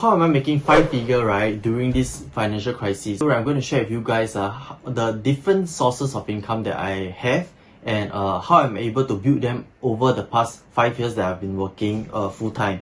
How am I making 5-figure, right, during this financial crisis? So I'm going to share with you guys the different sources of income that I have and how I'm able to build them over the past 5 years that I've been working full-time.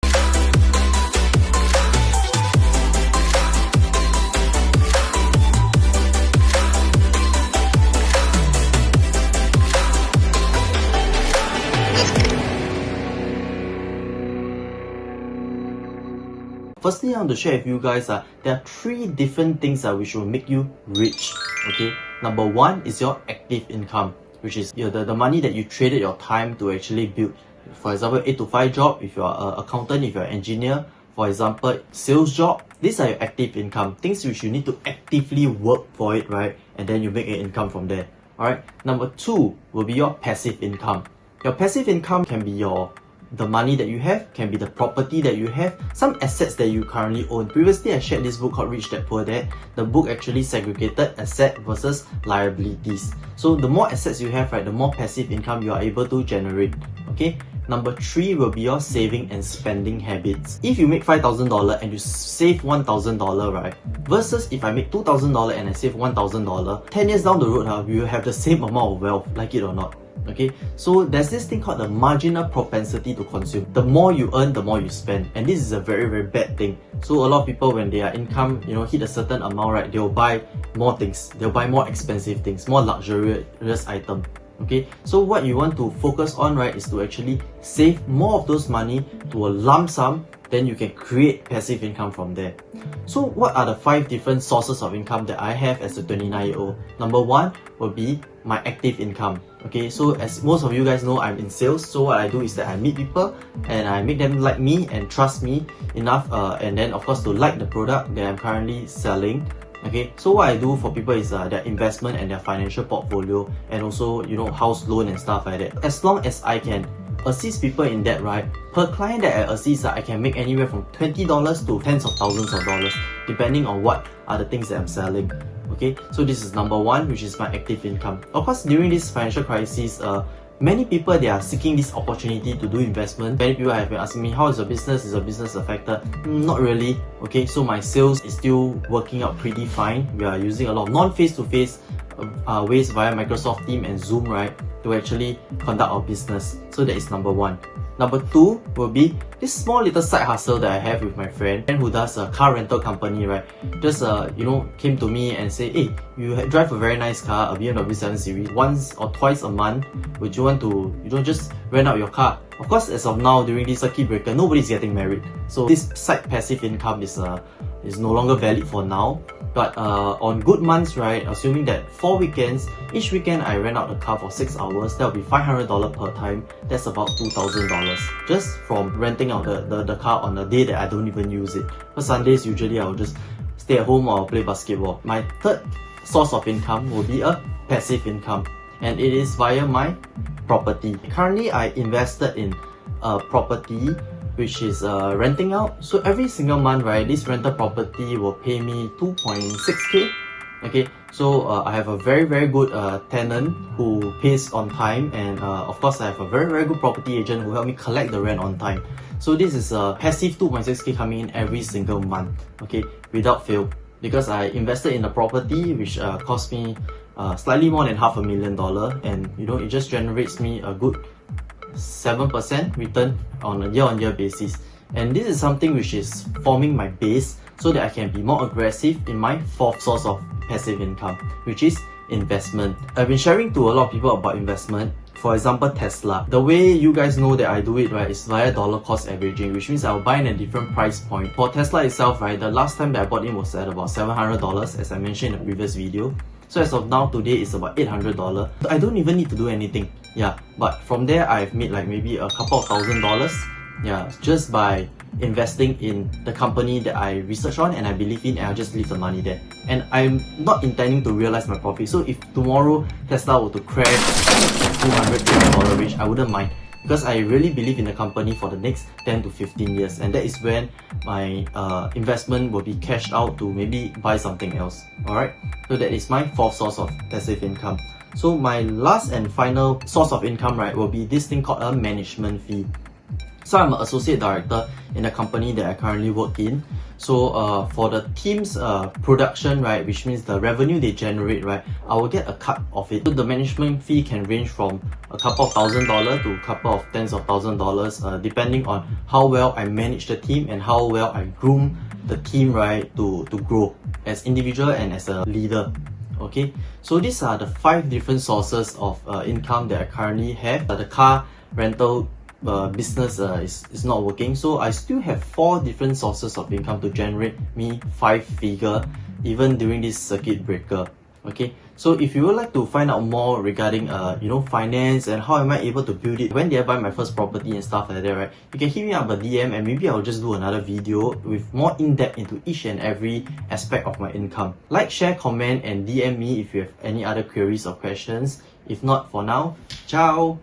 Firstly, I want to share with you guys there are 3 different things which will make you rich. Okay, number 1 is your active income, which is the money that you traded your time to actually build. For example, 8 to 5 job, if you're an accountant, if you're an engineer, for example, sales job. These are your active income, things which you need to actively work for it, right? And then you make an income from there. Alright, number 2 will be your passive income. Your passive income can be the money that you have, can be the property that you have, some assets that you currently own. Previously, I shared this book called Rich Dad Poor Dad. The book actually segregated asset versus liabilities. So the more assets you have, right, the more passive income you are able to generate. Okay. Number 3 will be your saving and spending habits. If you make $5,000 and you save $1,000, right, versus if I make $2,000 and I save $1,000, 10 years down the road, we will have the same amount of wealth, like it or not. Okay, so there's this thing called the marginal propensity to consume. The more you earn, the more you spend, and this is a very, very bad thing. So a lot of people, when their income, hit a certain amount, right, they'll buy more things. They'll buy more expensive things, more luxurious items. Okay, so what you want to focus on, right, is to actually save more of those money to a lump sum. Then you can create passive income from there. So what are the 5 different sources of income that I have as a 29-year-old? Number 1 will be my active income. Okay, so as most of you guys know, I'm in sales. So what I do is that I meet people and I make them like me and trust me enough, and then of course to like the product that I'm currently selling. Okay, so what I do for people is their investment and their financial portfolio, and also house loan and stuff like that. As long as I can assist people in that, right, per client that I assist, I can make anywhere from $20 to tens of thousands of dollars, depending on what are the things that I'm selling. Okay, so this is number 1, which is my active income. Of course, during this financial crisis, many people, they are seeking this opportunity to do investment. Many people have been asking me, how is your business? Is your business affected? Not really. Okay, so my sales is still working out pretty fine. We are using a lot of non-face-to-face ways via Microsoft Teams and Zoom, right, to actually conduct our business. So that is number 1. Number 2 will be this small little side hustle that I have with my friend who does a car rental company, right? Just came to me and say, hey, you drive a very nice car, a BMW 7 Series. Once or twice a month, would you want to just rent out your car? Of course, as of now, during this circuit breaker, nobody's getting married. So this side passive income is no longer valid for now. But on good months, right, assuming that 4 weekends, each weekend I rent out the car for 6 hours, that will be $500 per time. That's about $2,000 just from renting out the car on a day that I don't even use it. For Sundays, usually I'll just stay at home or play basketball. My 3rd source of income will be a passive income, and it is via my property. Currently, I invested in a property which is renting out. So every single month, right, this rental property will pay me 2.6k. Okay, so I have a very, very good tenant who pays on time, and of course I have a very, very good property agent who help me collect the rent on time. So this is a passive 2.6k coming in every single month, okay, without fail, because I invested in a property which cost me slightly more than $500,000, and it just generates me a good 7% return on a year-on-year basis. And this is something which is forming my base so that I can be more aggressive in my 4th source of passive income, which is investment. I've been sharing to a lot of people about investment. For example, Tesla. The way you guys know that I do it, right, is via dollar cost averaging, which means I'll buy in a different price point. For Tesla itself, right, the last time that I bought in was at about $700, as I mentioned in the previous video. So as of now, today it's about $800. So I don't even need to do anything. Yeah, but from there I've made like maybe a couple of $1,000s. Yeah, just by investing in the company that I research on and I believe in, and I'll just leave the money there. And I'm not intending to realize my profit. So if tomorrow Tesla were to crash $200 range, I wouldn't mind, because I really believe in the company for the next 10 to 15 years, and that is when my investment will be cashed out to maybe buy something else. Alright, so that is my 4th source of passive income. So my last and final source of income, right, will be this thing called a management fee. So I'm an associate director in the company that I currently work in. So for the team's production, right, which means the revenue they generate, right, I will get a cut of it. So the management fee can range from a couple of $1,000s to a couple of tens of $1,000s, depending on how well I manage the team and how well I groom the team, right, to grow as individual and as a leader. Okay, so these are the 5 different sources of income that I currently have. The car rental business is not working, so I still have 4 different sources of income to generate me 5-figure even during this circuit breaker. Okay, so if you would like to find out more regarding finance and how am I able to build it, when did I buy my first property and stuff like that, right, you can hit me up a DM and maybe I'll just do another video with more in-depth into each and every aspect of my income. Like, share, comment and DM me if you have any other queries or questions. If not, for now, ciao!